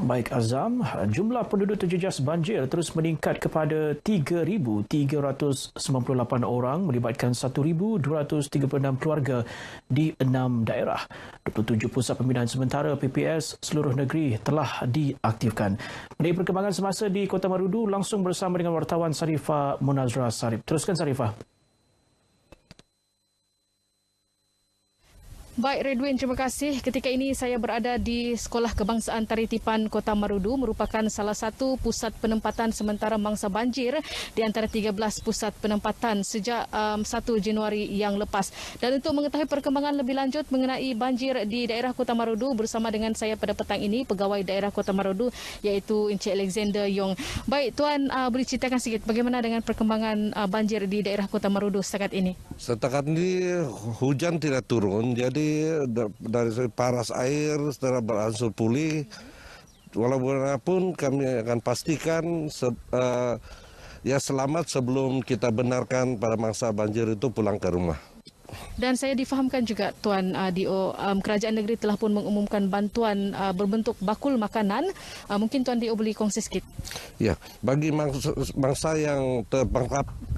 Baik Azam, jumlah penduduk terjejas banjir terus meningkat kepada 3,398 orang melibatkan 1,236 keluarga di 6 daerah. 27 pusat pembinaan sementara PPS seluruh negeri telah diaktifkan. Mengenai perkembangan semasa di Kota Marudu, langsung bersama dengan wartawan Sarifah Munazra Sarip. Teruskan Sarifah. Baik Redwin, terima kasih. Ketika ini saya berada di Sekolah Kebangsaan Taritipan Kota Marudu, merupakan salah satu pusat penempatan sementara mangsa banjir di antara 13 pusat penempatan sejak 1 Januari yang lepas. Dan untuk mengetahui perkembangan lebih lanjut mengenai banjir di daerah Kota Marudu, bersama dengan saya pada petang ini Pegawai Daerah Kota Marudu iaitu Encik Alexander Yong. Baik Tuan, boleh ceritakan sedikit bagaimana dengan perkembangan banjir di daerah Kota Marudu setakat ini? Setakat ini hujan tidak turun, jadi dari paras air setelah berangsur pulih. Walaupun kami akan pastikan ya selamat sebelum kita benarkan para mangsa banjir itu pulang ke rumah. Dan saya difahamkan juga Tuan Dio, kerajaan negeri telah pun mengumumkan bantuan berbentuk bakul makanan. Mungkin Tuan Dio boleh kongsi sikit. Ya, bagi mangsa yang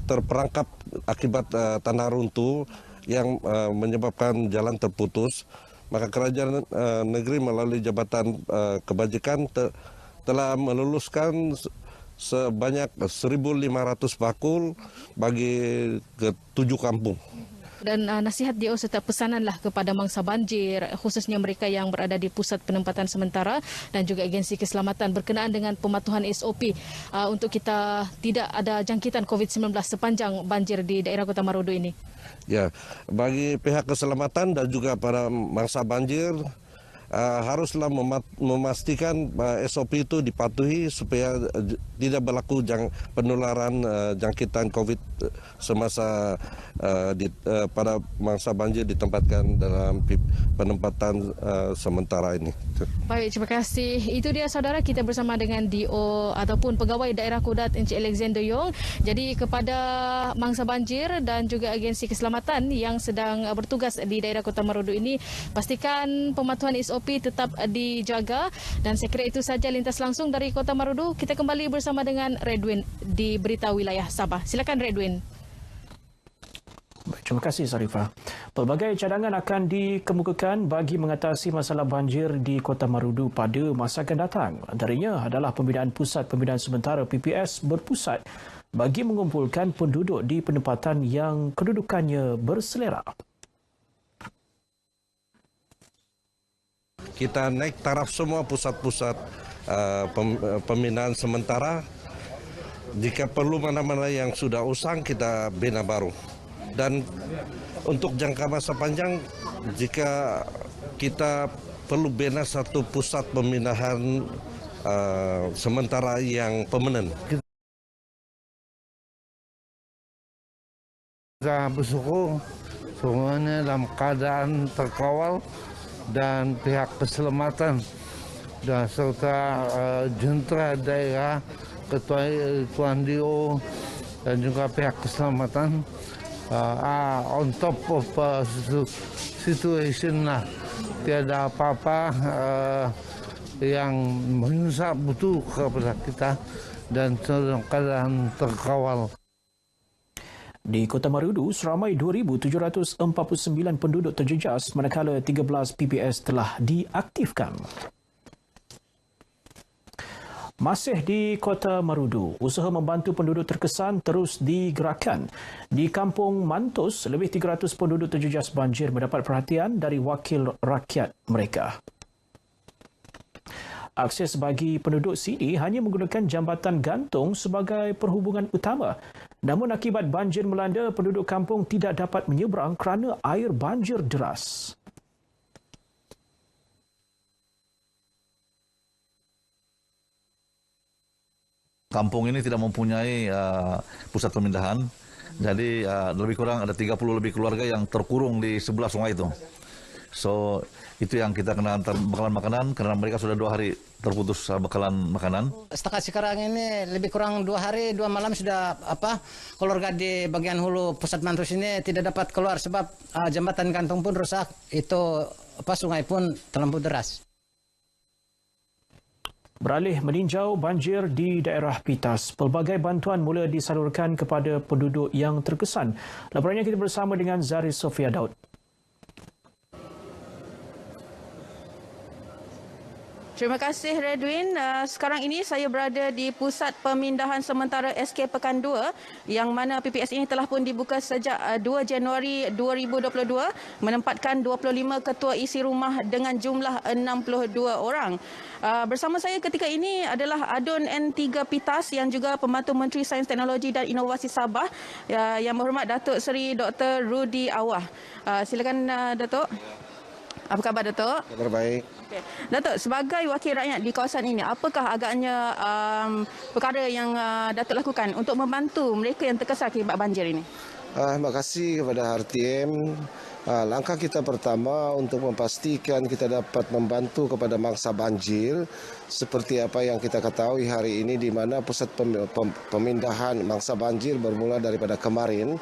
terperangkap akibat tanah runtuh yang menyebabkan jalan terputus, maka kerajaan negeri melalui Jabatan Kebajikan telah meluluskan sebanyak 1.500 bakul bagi ke 7 kampung. Dan nasihat Dio serta pesananlah kepada mangsa banjir, khususnya mereka yang berada di pusat penempatan sementara dan juga agensi keselamatan berkenaan dengan pematuhan SOP untuk kita tidak ada jangkitan COVID-19 sepanjang banjir di daerah Kota Marudu ini. Ya, bagi pihak keselamatan dan juga para mangsa banjir haruslah memastikan SOP itu dipatuhi supaya tidak berlaku penularan jangkitan COVID semasa pada mangsa banjir ditempatkan dalam penempatan sementara ini. Baik, terima kasih. Itu dia saudara, kita bersama dengan DO ataupun Pegawai Daerah Kudat Encik Alexander Yong. Jadi kepada mangsa banjir dan juga agensi keselamatan yang sedang bertugas di daerah Kota Marudu ini, pastikan pematuhan SOP tetap dijaga. Dan saya kira itu saja lintas langsung dari Kota Marudu. Kita kembali bersama dengan Redwin di Berita Wilayah Sabah. Silakan Redwin. Baik, terima kasih Sarifah. Pelbagai cadangan akan dikemukakan bagi mengatasi masalah banjir di Kota Marudu pada masa akan datang. Antaranya adalah pembinaan pusat pembinaan sementara PPS berpusat bagi mengumpulkan penduduk di penempatan yang kedudukannya berselera. Kita naik taraf semua pusat-pusat pembinaan sementara. Jika perlu mana-mana yang sudah usang, kita bina baru. Dan untuk jangka masa panjang, jika kita perlu bina satu pusat pembinaan sementara yang permanen. Kita bersyukur semuanya dalam keadaan terkawal dan pihak keselamatan dan serta jentera daerah, Ketua Tuan Dio dan juga pihak keselamatan on top of situation lah. Tiada apa-apa yang menyusap betul kepada kita dan dalam keadaan terkawal. Di Kota Marudu, seramai 2,749 penduduk terjejas manakala 13 PPS telah diaktifkan. Masih di Kota Marudu, usaha membantu penduduk terkesan terus digerakkan. Di Kampung Mantus, lebih 300 penduduk terjejas banjir mendapat perhatian dari wakil rakyat mereka. Akses bagi penduduk sini hanya menggunakan jambatan gantung sebagai perhubungan utama. Namun akibat banjir melanda, penduduk kampung tidak dapat menyeberang kerana air banjir deras. Kampung ini tidak mempunyai pusat pemindahan, jadi lebih kurang ada 30 lebih keluarga yang terkurung di sebelah sungai itu. So itu yang kita kena antar bekalan makanan karena mereka sudah 2 hari terputus bekalan makanan. Setakat sekarang ini lebih kurang 2 hari 2 malam sudah keluarga di bagian hulu pusat Mantus ini tidak dapat keluar sebab jembatan gantung pun rusak, itu sungai pun terlampau deras. Beralih meninjau banjir di daerah Pitas, pelbagai bantuan mula disalurkan kepada penduduk yang terkesan. Laporannya kita bersama dengan Zari Sofia Daud. Terima kasih Redwin. Sekarang ini saya berada di Pusat Pemindahan Sementara SK Pekan 2 yang mana PPS ini telah pun dibuka sejak 2 Januari 2022 menempatkan 25 ketua isi rumah dengan jumlah 62 orang. Bersama saya ketika ini adalah Adun N3 Pitas yang juga Pembantu Menteri Sains Teknologi dan Inovasi Sabah yang berhormat Datuk Seri Dr. Rudy Awah. Silakan Datuk. Apa khabar Datuk? Kabar baik. Okay. Datuk, sebagai wakil rakyat di kawasan ini, apakah agaknya perkara yang Datuk lakukan untuk membantu mereka yang terkesan akibat banjir ini? Terima kasih kepada RTM. Langkah kita pertama untuk memastikan kita dapat membantu kepada mangsa banjir seperti apa yang kita ketahui hari ini di mana pusat pemindahan mangsa banjir bermula daripada kemarin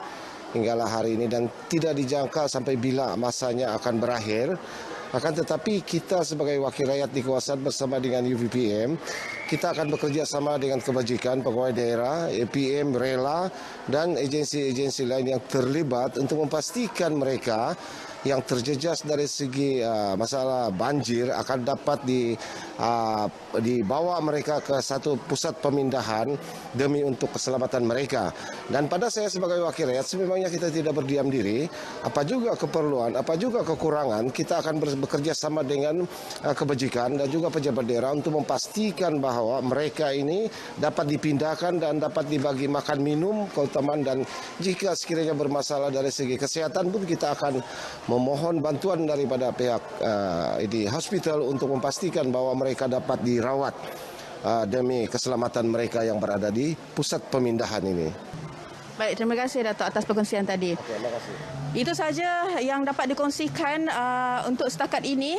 hinggalah hari ini dan tidak dijangka sampai bila masanya akan berakhir. Akan tetapi kita sebagai wakil rakyat di kawasan bersama dengan UVPM, kita akan bekerja sama dengan kebajikan, pegawai daerah, APM, Rela dan agensi-agensi lain yang terlibat untuk memastikan mereka yang terjejas dari segi masalah banjir akan dapat dibawa mereka ke satu pusat pemindahan demi untuk keselamatan mereka. Dan pada saya sebagai wakil rakyat, sememangnya kita tidak berdiam diri. Apa juga keperluan, apa juga kekurangan, kita akan bekerja sama dengan kebajikan dan juga pejabat daerah untuk memastikan bahawa mereka ini dapat dipindahkan dan dapat dibagi makan minum keutamaan, dan jika sekiranya bermasalah dari segi kesehatan pun kita akan memohon bantuan daripada pihak di hospital untuk memastikan bahwa mereka dapat dirawat demi keselamatan mereka yang berada di pusat pemindahan ini. Baik, terima kasih Datuk atas perkongsian tadi. Terima kasih. Itu saja yang dapat dikongsikan untuk setakat ini.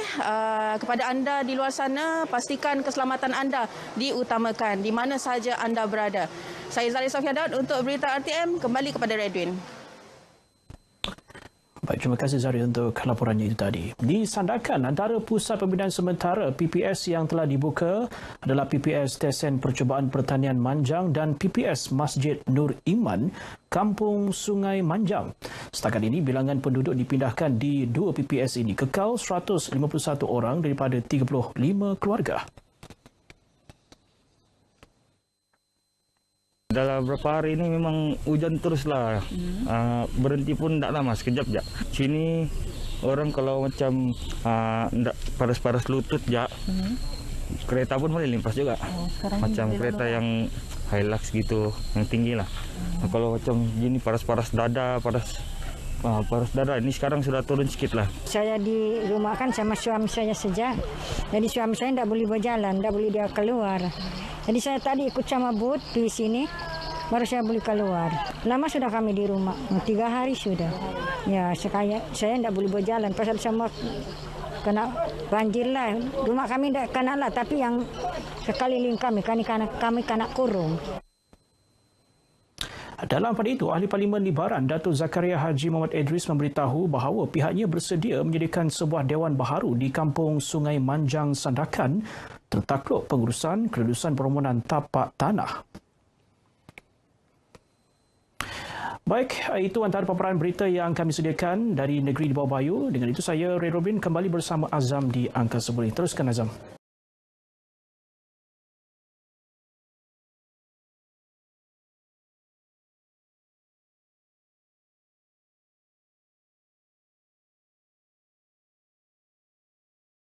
Kepada anda di luar sana, pastikan keselamatan anda diutamakan di mana sahaja anda berada. Saya Zari Sofia Daud untuk Berita RTM, kembali kepada Redwin. Baik, terima kasih Zari untuk laporannya itu tadi. Di Sandakan, antara pusat pembinaan sementara PPS yang telah dibuka adalah PPS Stesen Percubaan Pertanian Manjang dan PPS Masjid Nur Iman, Kampung Sungai Manjang. Setakat ini, bilangan penduduk dipindahkan di dua PPS ini kekal 151 orang daripada 35 keluarga. Dalam beberapa hari ini memang hujan teruslah. Berhenti pun tak lama, sekejap je. Sini orang kalau macam paras-paras lutut je, kereta pun boleh limpas juga. Macam kereta yang Hilux gitu, yang tinggi lah. Kalau macam gini paras-paras dada, paras dada ini sekarang sudah turun sikit lah. Saya di rumah kan sama suami saya saja. Jadi suami saya tidak boleh berjalan, tidak boleh dia keluar. Jadi saya tadi ikut sama bot di sini, baru saya boleh keluar. Lama sudah kami di rumah, 3 hari sudah. Ya, saya tidak boleh berjalan, pasal sama kena banjir lah. Rumah kami tidak kena lah, tapi yang sekeliling kami kena kurung. Dalam pada itu, Ahli Parlimen Libaran Datuk Zakaria Haji Muhammad Idris memberitahu bahawa pihaknya bersedia menyediakan sebuah dewan baharu di Kampung Sungai Manjang Sandakan tertakluk pengurusan kelulusan permohonan tapak tanah. Baik, itu antara paparan berita yang kami sediakan dari negeri di bawah bayu. Dengan itu saya, Ray Robin, kembali bersama Azam di Angkasa Putih. Teruskan Azam.